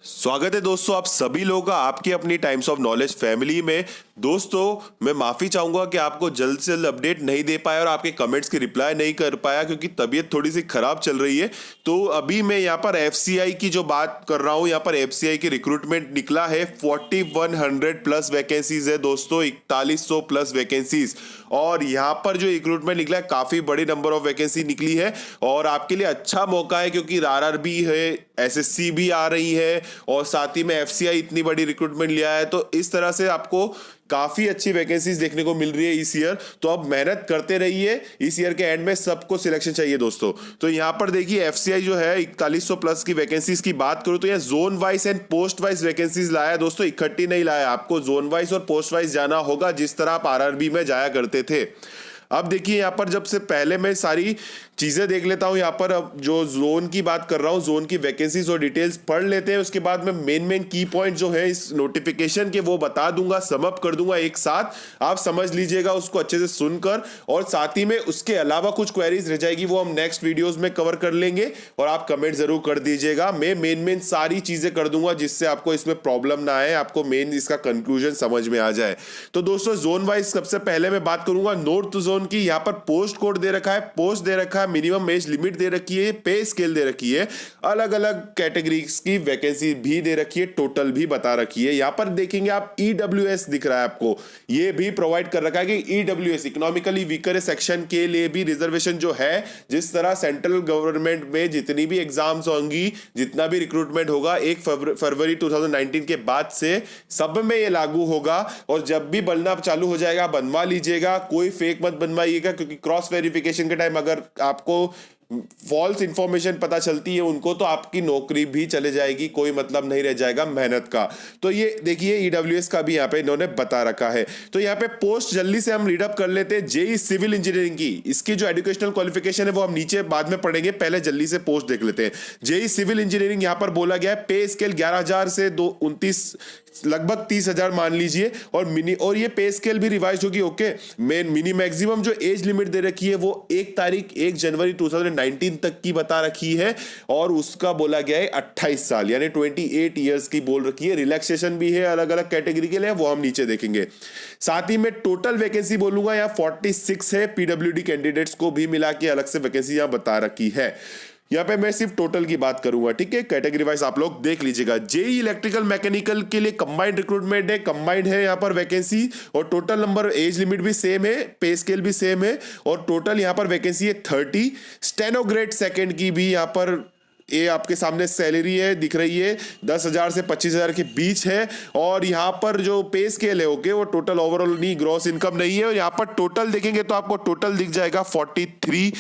स्वागत है दोस्तों आप सभी लोगों का आपकी अपनी टाइम्स ऑफ नॉलेज फैमिली में। दोस्तों मैं माफी चाहूंगा कि आपको जल्द से जल्द अपडेट नहीं दे पाया और आपके कमेंट्स की रिप्लाई नहीं कर पाया क्योंकि तबीयत थोड़ी सी खराब चल रही है। तो अभी मैं यहाँ पर एफसीआई की जो बात कर रहा हूँ, यहाँ पर एफसीआई की रिक्रूटमेंट निकला है। 4100 प्लस वैकेंसीज है दोस्तों, 4100 प्लस वैकेंसीज। और यहाँ पर जो रिक्रूटमेंट निकला है काफी बड़ी नंबर ऑफ वैकेंसी निकली है और आपके लिए अच्छा मौका है क्योंकि आरआरबी है, एसएससी भी आ रही है और साथ ही में एफसीआई इतनी बड़ी रिक्रूटमेंट लिया है। तो इस तरह से आपको काफी अच्छी वैकेंसीज देखने को मिल रही है इस ईयर। तो अब मेहनत करते रहिए, इस ईयर के एंड में सबको सिलेक्शन चाहिए दोस्तों। तो यहाँ पर देखिए एफसीआई जो है 4100 प्लस की वैकेंसीज की बात करूं तो यहाँ zone wise and post wise vacancies लाया दोस्तों, इकट्ठी नहीं लाया। आपको जोन वाइज और पोस्ट वाइज जाना होगा जिस तरह आप आरआरबी में जाया करते थे। अब देखिए यहाँ पर जब से पहले मैं सारी चीजें देख लेता हूँ, यहाँ पर अब जो जोन की बात कर रहा हूँ, जोन की वैकेंसीज और डिटेल्स पढ़ लेते हैं। उसके बाद मैं मेन की पॉइंट जो है इस नोटिफिकेशन के वो बता दूंगा, समअप कर दूंगा एक साथ, आप समझ लीजिएगा उसको अच्छे से सुनकर। और साथ ही में उसके अलावा कुछ क्वेरीज रह जाएगी वो हम नेक्स्ट वीडियोज में कवर कर लेंगे और आप कमेंट जरूर कर दीजिएगा। मैं मेन सारी चीजें कर दूंगा जिससे आपको इसमें प्रॉब्लम ना आए, आपको मेन इसका कंक्लूजन समझ में आ जाए। तो दोस्तों जोन वाइज सबसे पहले मैं बात करूंगा नॉर्थ जोन की। यहाँ पर पोस्ट कोड दे रखा है, पोस्ट दे रखा है, मिनिमम एज लिमिट दे रखी है, पे स्केल दे रखी है, अलग अलग कैटेगरीज की वैकेंसी भी दे रखी है, टोटल भी बता रखी है। यहां पर देखेंगे आप ईडब्ल्यूएस दिख रहा है आपको, ये भी प्रोवाइड कर रखा है कि ईडब्ल्यूएस इकोनॉमिकली वीकर सेक्शन के लिए भी रिजर्वेशन जो है, जिस तरह सेंट्रल गवर्नमेंट में जितनी भी एग्जाम्स होंगी, जितना भी रिक्रूटमेंट होगा 1 फरवरी 2019 के बाद से सब में ये लागू होगा। और जब भी बनना चालू हो जाएगा बनवा लीजिएगा, कोई फेक मत बनवाइएगा क्योंकि क्रॉस वेरिफिकेशन के टाइम अगर आपको फॉल्स इंफॉर्मेशन पता चलती है उनको तो आपकी नौकरी भी चले जाएगी, कोई मतलब नहीं रह जाएगा मेहनत का। तो ये देखिए ईडब्ल्यूएस का भी यहाँ पे इन्होंने बता रखा है। तो यहाँ पे पोस्ट जल्दी से हम रीड अप कर लेते हैं। जेई सिविल इंजीनियरिंग की, इसकी जो एजुकेशनल क्वालिफिकेशन है वो हम नीचे बाद में पढ़ेंगे, पहले जल्दी से पोस्ट देख लेते हैं। जेई सिविल इंजीनियरिंग यहाँ पर बोला गया है, पे स्केल 11,000 से 29 लगभग 30,000 मान लीजिए। और ये पे स्केल भी रिवाइज होगी। ओके, मिनी मैक्सिमम जो एज लिमिट दे रखी है वो 1 जनवरी 2019 तक की बता रखी है और उसका बोला गया है 28 साल यानी 28 ईयर्स की बोल रखी है। रिलैक्सेशन भी है अलग अलग कैटेगरी के लिए, वो हम नीचे देखेंगे। साथ ही में टोटल वैकेंसी बोलूंगा यहाँ 46 है, पीडब्ल्यूडी कैंडिडेट्स को भी मिला के अलग से वैकेंसी यहाँ बता रखी है। यहाँ पे मैं सिर्फ टोटल की बात करूंगा, ठीक है, कैटेगरी वाइज आप लोग देख लीजिएगा। जेई इलेक्ट्रिकल मैकेनिकल के लिए कंबाइंड रिक्रूटमेंट है, कंबाइंड है यहाँ पर वैकेंसी और टोटल नंबर, एज लिमिट भी सेम है, पे स्केल भी सेम है और टोटल यहाँ पर वैकेंसी है 30। स्टेनोग्रेड सेकंड की भी यहाँ पर ये आपके सामने सैलरी है दिख रही है, 10,000 से 25,000 के बीच है। और यहाँ पर जो पे स्केल है ओके वो टोटल ओवरऑल नहीं, ग्रॉस इनकम नहीं है। और यहाँ पर टोटल देखेंगे तो आपको टोटल दिख जाएगा 43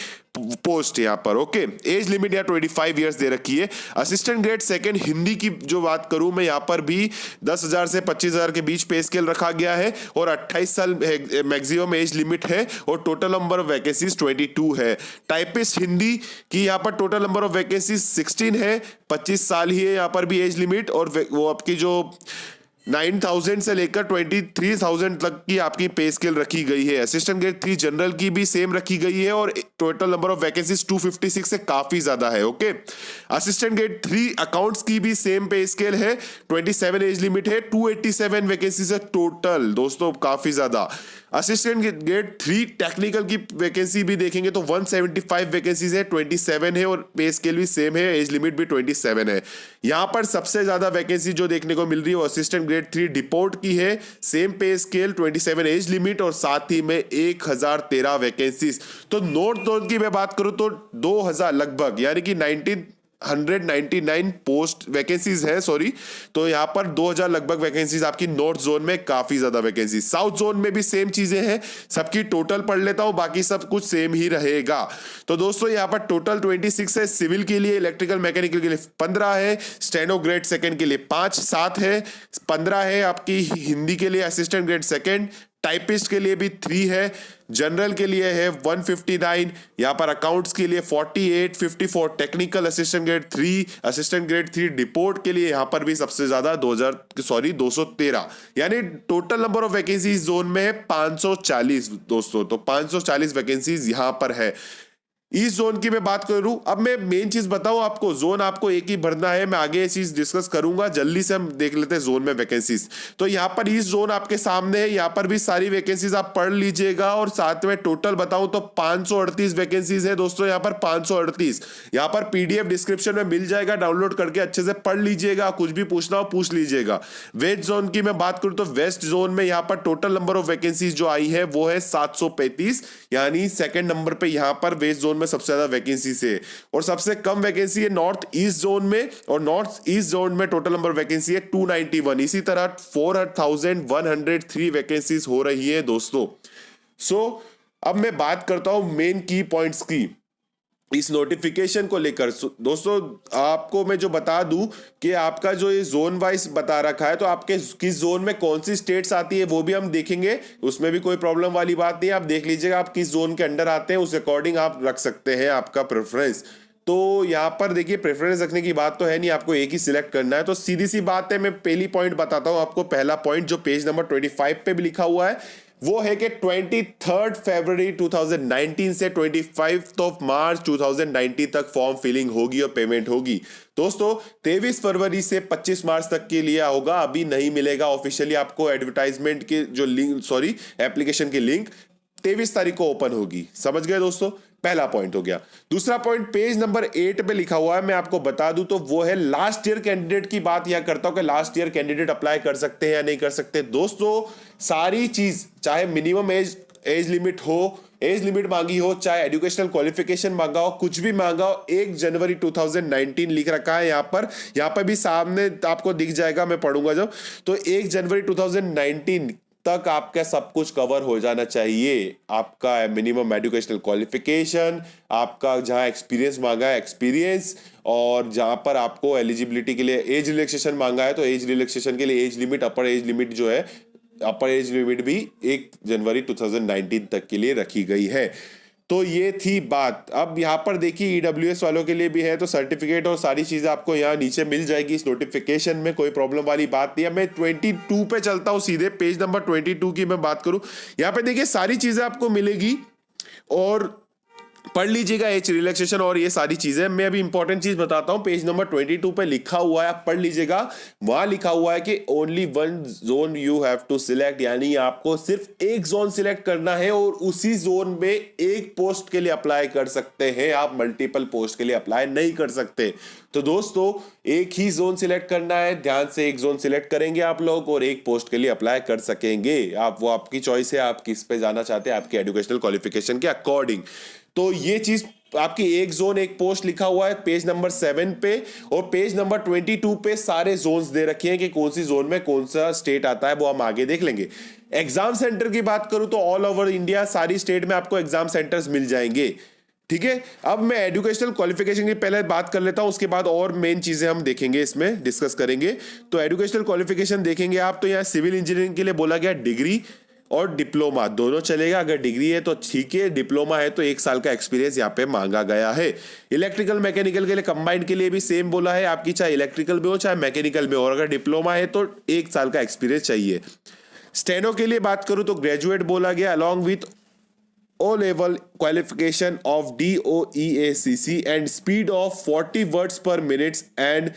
पोस्ट यहाँ पर। ओके, एज लिमिट यहाँ 25 ईयर्स दे रखी है। असिस्टेंट ग्रेड सेकंड हिंदी की जो बात करूं मैं, यहाँ पर भी 10,000 से 25,000 के बीच पे स्केल रखा गया है और 28 साल मैक्सिमम एज लिमिट है और टोटल नंबर ऑफ वैकेंसीज 22 है। टाइपिस्ट हिंदी की यहाँ पर टोटल नंबर ऑफ वैकेंसीज 16 है, 25 साल ही है यहाँ पर भी एज लिमिट। और वो आपकी जो 9,000 से लेकर 23,000 तक की आपकी पे स्केल रखी गई है। असिस्टेंट ग्रेड 3 जनरल की भी सेम रखी गई है और टोटल नंबर ऑफ वैकेंसीज 256 से काफी ज्यादा है। ओके, असिस्टेंट ग्रेड 3 अकाउंट्स की भी सेम पे स्केल है, 27 एज लिमिट है, 287 वैकेंसीज है टोटल दोस्तों, काफी ज्यादा। असिस्टेंट ग्रेड 3 टेक्निकल की वैकेंसी भी देखेंगे तो 175 वैकेंसीज है, 27 है और पे स्केल भी सेम है, एज लिमिट भी 27 है। यहां पर सबसे ज्यादा वैकेंसी जो देखने को मिल रही है वो असिस्टेंट ग्रेड 3 डिपोर्ट की है, सेम पे स्केल, 27 एज लिमिट और साथ ही में 1013 वैकेंसीज। तो नॉर्थ जोन की मैं बात करूं तो 2000 लगभग यानी कि 199 पोस्ट वैकेंसीज है, सॉरी। तो यहां पर 2000 लगभग वैकेंसीज आपकी नॉर्थ जोन में, काफी ज्यादा वैकेंसी। साउथ जोन में भी सेम चीजें हैं, सबकी टोटल पढ़ लेता हूं, बाकी सब कुछ सेम ही रहेगा। तो दोस्तों यहां पर टोटल 26 है, सिविल के लिए, इलेक्ट्रिकल मैकेनिकल के लिए 15 है, स्टेनो ग्रेड सेकंड के लिए 7 है, 15 है आपकी हिंदी के लिए असिस्टेंट ग्रेड सेकंड, टाइपिस्ट के लिए भी 3 है, जनरल के लिए है 159, यहाँ पर अकाउंट्स के लिए 48, 54 technical assistant grade 3, assistant grade 3 deport के लिए यहाँ पर भी सबसे ज्यादा 213 यानी total number of vacancies zone में है 540 दोस्तों। तो 540 वैकेंसीज यहाँ पर है। ईस्ट जोन की मैं बात करूं, अब मैं मेन चीज बताऊं आपको, जोन आपको एक ही भरना है, मैं आगे ये चीज डिस्कस करूंगा। जल्दी से हम देख लेते हैं जोन में वैकेंसीज। तो यहाँ पर ईस्ट जोन आपके सामने है, यहाँ पर भी सारी वैकेंसीज आप पढ़ लीजिएगा, और साथ में टोटल बताऊं तो 538 वैकेंसीज है दोस्तों, यहाँ पर 538। यहाँ पर पीडीएफ डिस्क्रिप्शन में मिल जाएगा, डाउनलोड करके अच्छे से पढ़ लीजिएगा, कुछ भी पूछना हो पूछ लीजिएगा। वेस्ट जोन की मैं बात करूं तो वेस्ट जोन में यहाँ पर टोटल नंबर ऑफ वैकेंसीज जो आई है वो है 735, यानी सेकंड नंबर पे यहाँ पर वेस्ट जोन में सबसे ज्यादा वैकेंसी है। और सबसे कम वैकेंसी है नॉर्थ ईस्ट जोन में, और नॉर्थ ईस्ट जोन में टोटल नंबर वैकेंसी है 291। इसी तरह 4103 वैकेंसीज हो रही है दोस्तों। अब मैं बात करता हूं मेन की पॉइंट्स की इस नोटिफिकेशन को लेकर। दोस्तों आपको मैं जो बता दूं कि आपका जो ये जोन वाइज बता रखा है, तो आपके किस जोन में कौन सी स्टेट्स आती है वो भी हम देखेंगे, उसमें भी कोई प्रॉब्लम वाली बात नहीं है। आप देख लीजिएगा आप किस जोन के अंडर आते हैं, उस अकॉर्डिंग आप रख सकते हैं आपका प्रेफरेंस। तो यहाँ पर देखिए प्रेफरेंस रखने की बात तो है नहीं, आपको एक ही सिलेक्ट करना है। तो सीधी सी बात है, मैं पहली पॉइंट बताता हूँ आपको। पहला पॉइंट जो पेज नंबर 25 पे भी लिखा हुआ है वो है कि 23 फरवरी 2019 से 25 मार्च 2019 तक फॉर्म फिलिंग होगी और पेमेंट होगी। दोस्तों 23 फरवरी से 25 मार्च तक के लिए होगा, अभी नहीं मिलेगा ऑफिशियली आपको एडवर्टाइजमेंट के जो लिंक, एप्लीकेशन की लिंक 23 तारीख को ओपन होगी। समझ गए दोस्तों, पहला पॉइंट हो गया। दूसरा पॉइंट पेज नंबर 8 पे लिखा हुआ है, मैं आपको बता दूं तो वो है लास्ट ईयर कैंडिडेट की बात यह करता हूं कि लास्ट ईयर कैंडिडेट अप्लाई कर सकते हैं या नहीं कर सकते। दोस्तों सारी चीज, चाहे मिनिमम एज लिमिट हो, एज लिमिट मांगी हो, चाहे एजुकेशनल क्वालिफिकेशन मांगा हो, कुछ भी मांगा हो, 1 जनवरी 2019 लिख रखा है यहाँ पर भी सामने आपको दिख जाएगा, मैं पढ़ूंगा जब। तो 1 जनवरी 2019 तक आपका सब कुछ कवर हो जाना चाहिए। आपका मिनिमम एजुकेशनल क्वालिफिकेशन, आपका जहां एक्सपीरियंस मांगा है एक्सपीरियंस, और जहां पर आपको एलिजिबिलिटी के लिए एज रिलैक्सेशन मांगा है तो एज रिलैक्सेशन के लिए एज लिमिट, अपर एज लिमिट जो है, अपर एज लिमिट भी 1 जनवरी 2019 तक के लिए रखी गई है। तो ये थी बात। अब यहाँ पर देखिए ईडब्ल्यूएस वालों के लिए भी है, तो सर्टिफिकेट और सारी चीजें आपको यहाँ नीचे मिल जाएगी इस नोटिफिकेशन में, कोई प्रॉब्लम वाली बात नहीं है। मैं 22 पे चलता हूँ सीधे, पेज नंबर 22 की मैं बात करूँ, यहाँ पे देखिए सारी चीजें आपको मिलेगी और पढ़ लीजिएगा, एज रिलैक्सेशन और ये सारी चीजें। मैं अभी इंपॉर्टेंट चीज बताता हूं, पेज नंबर 22 पे लिखा हुआ है, आप पढ़ लीजिएगा। वहां लिखा हुआ है कि only one zone you have to select, यानी आपको सिर्फ एक जोन सिलेक्ट करना है और उसी जोन में एक पोस्ट के लिए अप्लाई कर सकते हैं आप, मल्टीपल पोस्ट के लिए अप्लाई नहीं कर सकते। तो दोस्तों एक ही जोन सिलेक्ट करना है, ध्यान से एक जोन सिलेक्ट करेंगे आप लोग और एक पोस्ट के लिए अप्लाई कर सकेंगे आप। वो आपकी चॉइस है, आप किस पे जाना चाहते हैं आपके एजुकेशनल क्वालिफिकेशन के अकॉर्डिंग। तो ये चीज आपकी एक जोन एक पोस्ट लिखा हुआ है पेज नंबर 7 पे, और पेज नंबर 22 पे सारे जोन्स दे रखे हैं कि कौन सी जोन में कौन सा स्टेट आता है, वो हम आगे देख लेंगे। एग्जाम सेंटर की बात करूं तो ऑल ओवर इंडिया सारी स्टेट में आपको एग्जाम सेंटर्स मिल जाएंगे। ठीक है, अब मैं एजुकेशनल क्वालिफिकेशन की पहले बात कर लेता हूं, उसके बाद और मेन चीजें हम देखेंगे, इसमें डिस्कस करेंगे। तो एजुकेशनल क्वालिफिकेशन देखेंगे आप, तो यहाँ सिविल इंजीनियरिंग के लिए बोला गया डिग्री और डिप्लोमा दोनों चलेगा। अगर डिग्री है तो ठीक है, डिप्लोमा है तो 1 साल का एक्सपीरियंस यहाँ पे मांगा गया है। इलेक्ट्रिकल मैकेनिकल के लिए कंबाइंड के लिए भी सेम बोला है, आपकी चाहे इलेक्ट्रिकल में हो चाहे मैकेनिकल में हो, और अगर डिप्लोमा है तो 1 साल का एक्सपीरियंस चाहिए। स्टेनो के लिए बात करूं तो ग्रेजुएट बोला गया along with O level qualification of DOEACC and speed of 40 words per minute and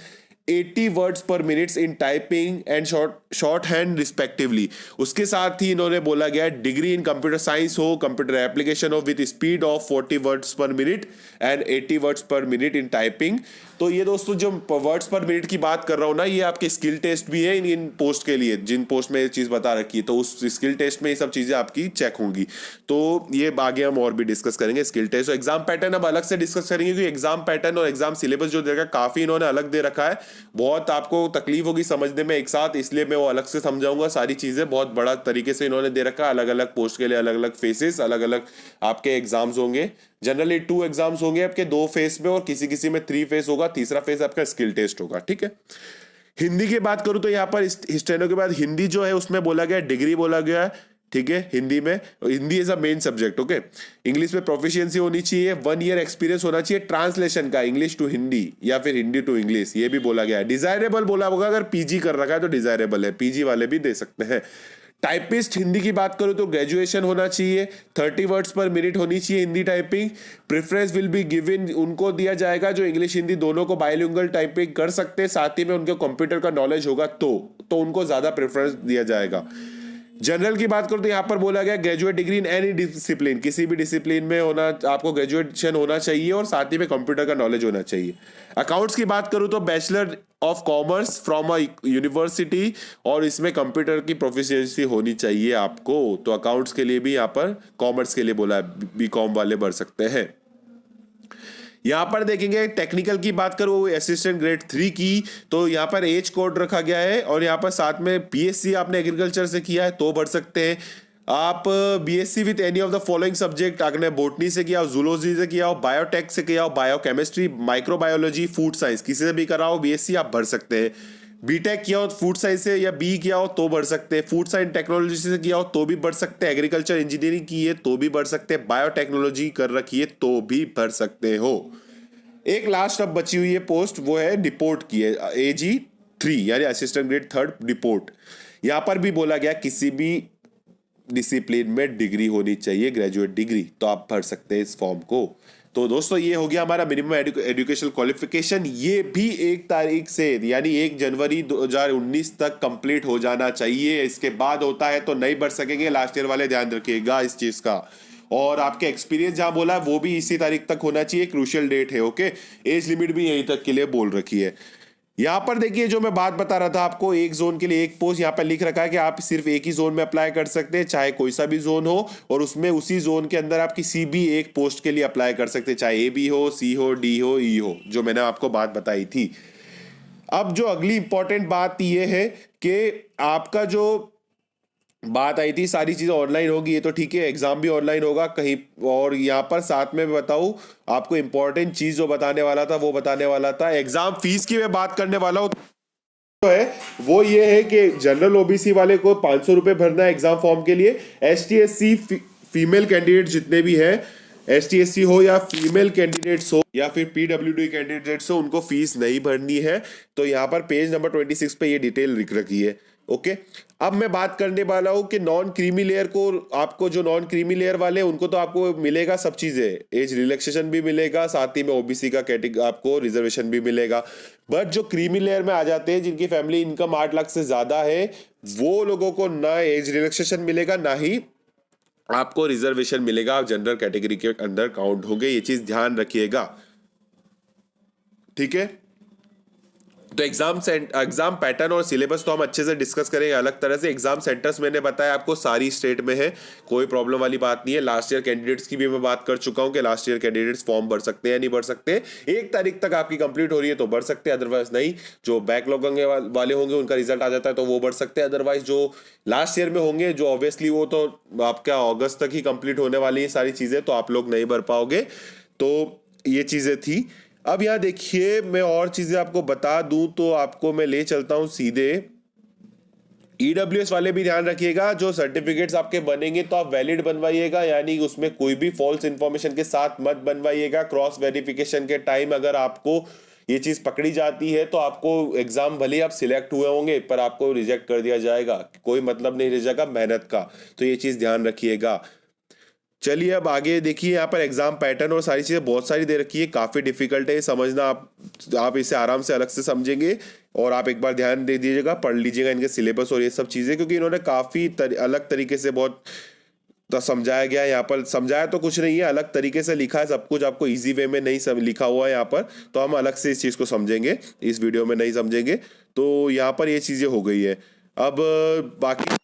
80 words per minute in typing and shorthand respectively। उसके साथ ही इन्होंने बोला गया डिग्री इन कंप्यूटर साइंस हो, कंप्यूटर एप्लीकेशन हो विद स्पीड ऑफ 40 वर्ड्स पर minute and 80 words पर minute in typing. तो ये दोस्तों जो वर्ड्स पर मिनट की बात कर रहा हूँ ना, ये आपके स्किल टेस्ट भी है इन पोस्ट के लिए, जिन पोस्ट में ये चीज़ बता रखी है, तो उस स्किल टेस्ट में ये सब चीज़ें आपकी चेक होंगी। तो ये आगे हम और भी डिस्कस करेंगे स्किल टेस्ट। तो एग्जाम पैटर्न अब अलग से डिस्कस करेंगे, क्योंकि एग्जाम पैटर्न और एग्जाम सिलेबस जो देखा काफ़ी इन्होंने अलग दे रखा है, बहुत आपको तकलीफ होगी समझने में एक साथ, इसलिए मैं वो अलग से समझाऊंगा सारी चीज़ें। बहुत बड़ा तरीके से इन्होंने दे रखा है, अलग अलग पोस्ट के लिए अलग अलग फेसेस, अलग अलग आपके एग्जाम्स होंगे। जनरली 2 एग्जाम्स होंगे आपके 2 फेस में, और किसी किसी में 3 फेस होगा, तीसरा फेस आपका स्किल टेस्ट होगा। ठीक है, हिंदी की बात करूं तो यहाँ पर स्टेनो के बाद हिंदी जो है उसमें बोला गया डिग्री बोला गया है। ठीक है, हिंदी में, Hindi is a main subject. Okay, English में प्रोफिशिएंसी होनी चाहिए, 1 ईयर एक्सपीरियंस होना चाहिए ट्रांसलेशन का, इंग्लिश टू हिंदी या फिर हिंदी टू इंग्लिश, ये भी बोला गया है। डिजायरेबल बोला होगा, अगर पीजी कर रखा है तो डिजायरेबल है, पीजी वाले भी दे सकते हैं। टाइपिस्ट हिंदी की बात करूँ तो ग्रेजुएशन होना चाहिए, 30 वर्ड्स पर मिनट होनी चाहिए Hindi typing. Preference will be given, उनको दिया जाएगा जो इंग्लिश हिंदी दोनों को बाइलिंगुअल टाइपिंग कर सकते हैं, साथ ही में उनको कंप्यूटर का नॉलेज होगा तो उनको ज़्यादा प्रेफरेंस दिया जाएगा। जनरल की बात करूं तो यहाँ पर बोला गया graduate degree in any discipline, किसी भी डिसिप्लिन में होना, आपको ग्रेजुएशन होना चाहिए और साथ ही में कंप्यूटर का नॉलेज होना चाहिए। अकाउंट्स की बात करूं तो bachelor of commerce from a university, और इसमें कंप्यूटर की प्रोफिशिएंसी होनी चाहिए आपको। तो अकाउंट्स के लिए भी यहाँ पर, कॉमर्स के लिए बोला है, बी कॉम वाले भर सकते हैं। यहाँ पर देखेंगे टेक्निकल की बात करो असिस्टेंट ग्रेड 3 की, तो यहाँ पर एज कोड रखा गया है, और यहाँ पर साथ में बीएससी आपने एग्रीकल्चर से किया है तो भर सकते हैं आप। BSc with any of the following subject, आपने बोटनी से किया हो, जूलॉजी से किया हो, बायोटेक से किया हो, बायोकेमिस्ट्री, माइक्रोबायोलॉजी, फूड साइंस, किसी से भी कराओ बीएससी आप भर सकते हैं। बीटेक किया हो फूड साइंस से या बी किया हो तो भर सकते हैं, फूड साइंस टेक्नोलॉजी से किया हो तो भी भर सकते हैं, एग्रीकल्चर इंजीनियरिंग की है तो भी भर सकते हैं, बायोटेक्नोलॉजी कर रखी है तो भी भर सकते हो। एक लास्ट अब बची हुई है पोस्ट, वो है डिपोर्ट की है, AG3 यानी असिस्टेंट ग्रेड 3 डिपोर्ट। यहां पर भी बोला गया किसी भी डिसिप्लिन में डिग्री होनी चाहिए, ग्रेजुएट डिग्री, तो आप भर सकते हैं इस फॉर्म को। तो दोस्तों ये हो गया हमारा मिनिमम एजुकेशनल क्वालिफिकेशन, ये भी 1 तारीख से यानी 1 जनवरी 2019 तक कंप्लीट हो जाना चाहिए। इसके बाद होता है तो नहीं भर सकेंगे, लास्ट ईयर वाले ध्यान रखिएगा इस चीज का। और आपके एक्सपीरियंस जहां बोला है वो भी इसी तारीख तक होना चाहिए, क्रूशियल डेट है, ओके। एज लिमिट भी यहीं तक के लिए बोल रखी है। यहां पर देखिए जो मैं बात बता रहा था आपको, एक जोन के लिए एक पोस्ट, यहां पर लिख रखा है कि आप सिर्फ एक ही जोन में अप्लाई कर सकते हैं, चाहे कोई सा भी जोन हो, और उसमें उसी जोन के अंदर आप किसी भी एक पोस्ट के लिए अप्लाई कर सकते हैं, चाहे A भी हो, C हो, D हो, E हो, जो मैंने आपको बात बताई थी। अब जो अगली इंपॉर्टेंट बात यह है कि आपका जो बात आई थी सारी चीजें ऑनलाइन होगी, ये तो ठीक है, एग्जाम भी ऑनलाइन होगा कहीं। और यहाँ पर साथ में बताऊं आपको इंपॉर्टेंट चीज जो बताने वाला था वो बताने वाला था, एग्जाम फीस की मैं बात करने वाला हूं। तो है वो ये है कि जनरल ओबीसी वाले को 500 रुपये भरना है एग्जाम फॉर्म के लिए। ST SC फीमेल कैंडिडेट जितने भी हैं, ST SC हो या फीमेल कैंडिडेट्स हो या फिर PWD कैंडिडेट्स हो, उनको फीस नहीं भरनी है। तो यहाँ पर पेज नंबर 26 पे ये डिटेल लिख रखी है, ओके। अब मैं बात करने वाला हूं कि नॉन क्रीमी लेयर को, आपको जो नॉन क्रीमी लेयर वाले हैं उनको तो आपको मिलेगा सब चीजें, एज रिलैक्सेशन भी मिलेगा, साथ ही में ओबीसी का कैटेगरी आपको रिजर्वेशन भी मिलेगा। बट जो क्रीमी लेयर में आ जाते हैं जिनकी फैमिली इनकम 8 लाख से ज्यादा है, वो लोगों को ना एज रिलैक्सेशन मिलेगा ना ही आपको रिजर्वेशन मिलेगा, आप जनरल कैटेगरी के अंदर काउंट होंगे, ये चीज ध्यान रखिएगा, ठीक है। तो एग्जाम पैटर्न और सिलेबस तो हम अच्छे से डिस्कस करेंगे अलग तरह से। एग्जाम सेंटर्स मैंने बताया आपको सारी स्टेट में है, कोई प्रॉब्लम वाली बात नहीं है। लास्ट ईयर कैंडिडेट्स की भी मैं बात कर चुका हूं कि लास्ट ईयर कैंडिडेट्स फॉर्म भर सकते हैं या नहीं भर सकते। 1 तारीख तक आपकी कंप्लीट हो रही है तो भर सकते हैं, अदरवाइज नहीं। जो बैकलॉग वाले होंगे उनका रिजल्ट आ जाता है तो वो भर सकते हैं, अदरवाइज जो लास्ट ईयर में होंगे, जो ऑब्वियसली वो तो आपका अगस्त तक ही कंप्लीट होने वाली है सारी चीजें, तो आप लोग नहीं भर पाओगे। तो ये चीजें थी। अब यहाँ देखिए मैं और चीजें आपको बता दूं तो आपको मैं ले चलता हूं सीधे। EWS वाले भी ध्यान रखिएगा, जो सर्टिफिकेट्स आपके बनेंगे तो आप वैलिड बनवाइएगा, यानी उसमें कोई भी फॉल्स इंफॉर्मेशन के साथ मत बनवाइएगा। क्रॉस वेरिफिकेशन के टाइम अगर आपको ये चीज पकड़ी जाती है तो आपको एग्जाम भले ही आप सिलेक्ट हुए होंगे पर आपको रिजेक्ट कर दिया जाएगा, कोई मतलब नहीं रह जाएगा मेहनत का। तो ये चीज ध्यान रखिएगा। चलिए अब आगे देखिए, यहाँ पर एग्जाम पैटर्न और सारी चीजें बहुत सारी दे रखी है, काफी डिफिकल्ट है समझना, आप इसे आराम से अलग से समझेंगे। और आप एक बार ध्यान दे दीजिएगा, पढ़ लीजिएगा इनके सिलेबस और ये सब चीजें, क्योंकि इन्होंने काफी अलग तरीके से बहुत तो समझाया गया है। यहाँ पर समझाया तो कुछ नहीं है, अलग तरीके से लिखा है सब कुछ, आपको इजी वे में नहीं सब लिखा हुआ है यहाँ पर, तो हम अलग से इस चीज को समझेंगे, इस वीडियो में नहीं समझेंगे। तो यहाँ पर ये चीजें हो गई है। अब बाकी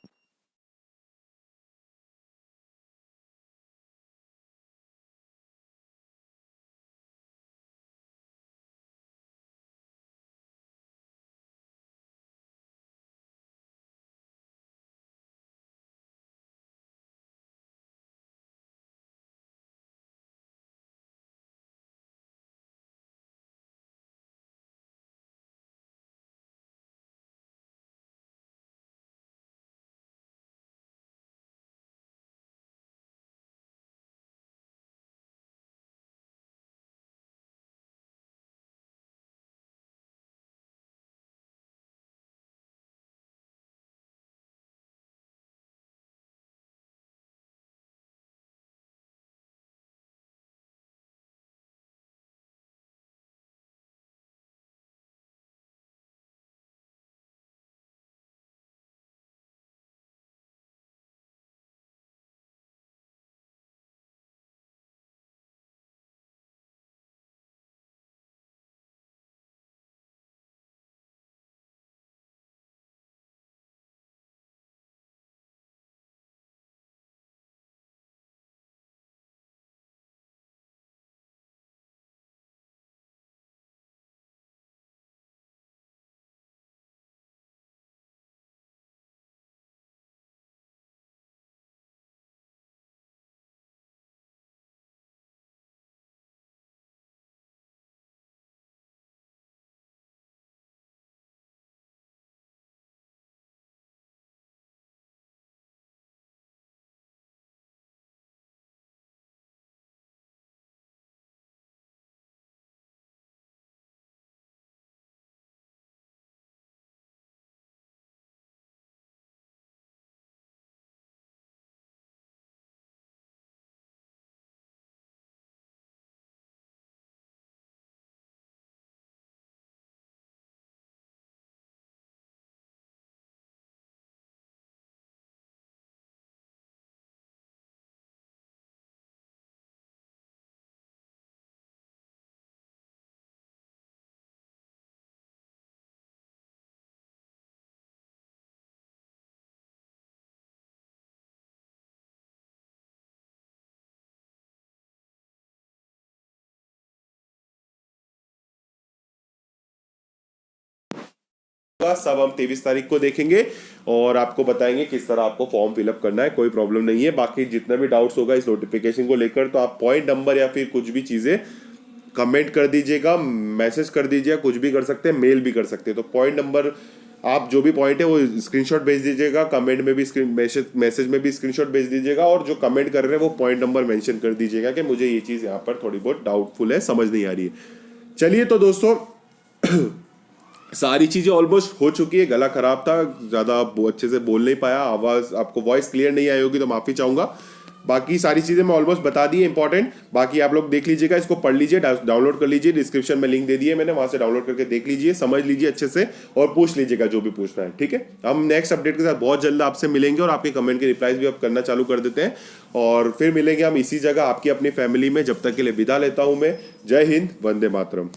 सब हम 23 तारीख को देखेंगे और आपको बताएंगे किस तरह आपको फॉर्म फिलअप करना है। कोई प्रॉब्लम नहीं है। बाकी जितना भी डाउट्स होगा इस नोटिफिकेशन को लेकर तो आप पॉइंट नंबर या फिर कुछ भी चीजें कमेंट कर दीजिएगा, मैसेज कर दीजिएगा, कुछ भी कर सकते हैं, मेल भी कर सकते हैं। तो पॉइंट नंबर आप जो भी पॉइंट है वो स्क्रीनशॉट भेज दीजिएगा, कमेंट में भी मैसेज में भी स्क्रीनशॉट भेज दीजिएगा और जो कमेंट कर रहे हैं वो पॉइंट नंबर मेंशन कर दीजिएगा कि मुझे ये चीज़ यहाँ पर थोड़ी बहुत डाउटफुल है, समझ नहीं आ रही है। चलिए तो दोस्तों सारी चीज़ें ऑलमोस्ट हो चुकी है। गला खराब था, ज़्यादा अच्छे से बोल नहीं पाया, आवाज़ आपको वॉइस क्लियर नहीं आई होगी तो माफ़ी चाहूँगा। बाकी सारी चीज़ें मैं ऑलमोस्ट बता दी है इंपॉर्टेंट। बाकी आप लोग देख लीजिएगा, इसको पढ़ लीजिए, डाउनलोड कर लीजिए, डिस्क्रिप्शन में लिंक दे दिए मैंने, वहाँ से डाउनलोड करके देख लीजिए, समझ लीजिए अच्छे से और पूछ लीजिएगा जो भी पूछना है। ठीक है, हम नेक्स्ट अपडेट के साथ बहुत जल्द आपसे मिलेंगे और आपके कमेंट के रिप्लाईज भी अब करना चालू कर देते हैं और फिर मिलेंगे हम इसी जगह आपकी अपनी फैमिली में। जब तक के लिए विदा लेता हूँ मैं। जय हिंद, वंदे मातरम।